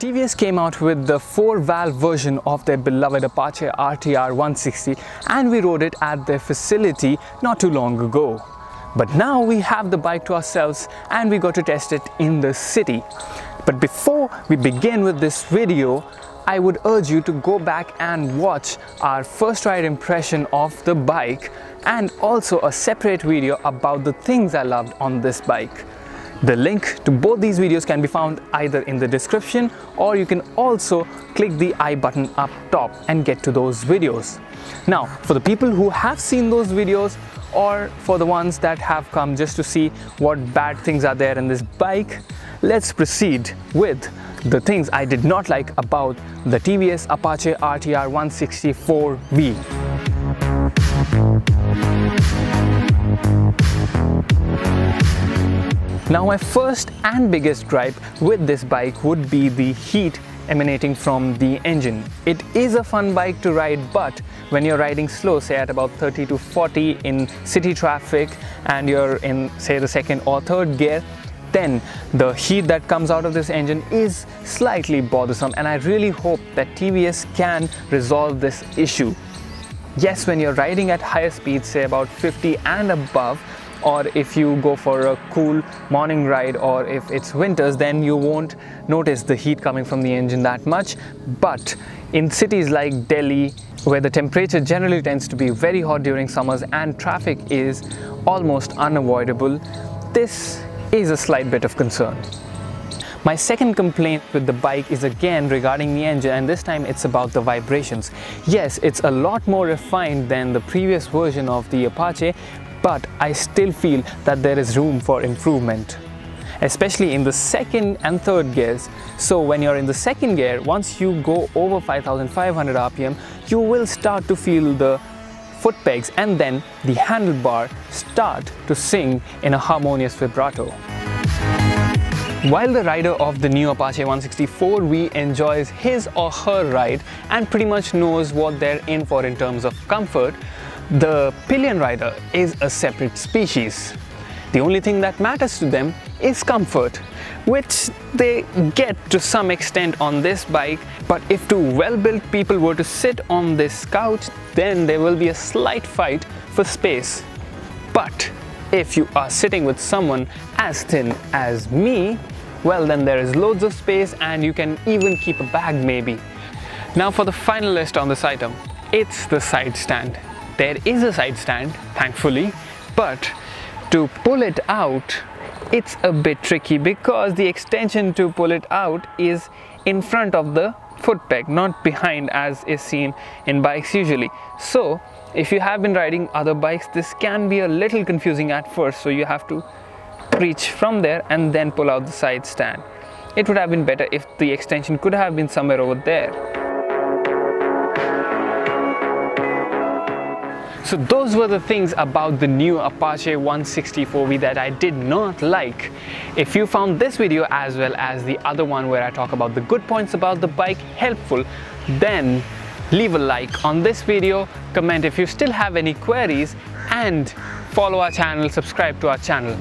TVS came out with the 4-valve version of their beloved Apache RTR 160 and we rode it at their facility not too long ago. But now we have the bike to ourselves and we got to test it in the city. But before we begin with this video, I would urge you to go back and watch our first ride impression of the bike and also a separate video about the things I loved on this bike. The link to both these videos can be found either in the description, or you can also click the I button up top and get to those videos. Now, for the people who have seen those videos, or for the ones that have come just to see what bad things are there in this bike, let's proceed with the things I did not like about the TVS Apache RTR 164V. Now, my first and biggest gripe with this bike would be the heat emanating from the engine. It is a fun bike to ride, but when you're riding slow, say at about 30 to 40 in city traffic, and you're in, say, the second or third gear, then the heat that comes out of this engine is slightly bothersome, and I really hope that TVS can resolve this issue. Yes, when you're riding at higher speeds, say about 50 and above, or if you go for a cool morning ride, or if it's winters, then you won't notice the heat coming from the engine that much. But in cities like Delhi, where the temperature generally tends to be very hot during summers and traffic is almost unavoidable, this is a slight bit of concern. My second complaint with the bike is again regarding the engine, and this time it's about the vibrations. Yes, it's a lot more refined than the previous version of the Apache, but I still feel that there is room for improvement, especially in the second and third gears. So when you're in the second gear, once you go over 5500 RPM, you will start to feel the foot pegs and then the handlebar start to sing in a harmonious vibrato. While the rider of the new Apache 164V enjoys his or her ride and pretty much knows what they're in for in terms of comfort, the pillion rider is a separate species. The only thing that matters to them is comfort, which they get to some extent on this bike. But if two well-built people were to sit on this couch, then there will be a slight fight for space. But if you are sitting with someone as thin as me, well, then there is loads of space and you can even keep a bag maybe. Now for the final list on this item, it's the side stand. There is a side stand, thankfully, but to pull it out, it's a bit tricky because the extension to pull it out is in front of the foot peg, not behind as is seen in bikes usually. So if you have been riding other bikes, this can be a little confusing at first, so you have to reach from there and then pull out the side stand. It would have been better if the extension could have been somewhere over there. So those were the things about the new Apache 164V that I did not like. If you found this video as well as the other one where I talk about the good points about the bike helpful, then leave a like on this video, comment if you still have any queries, and follow our channel, subscribe to our channel.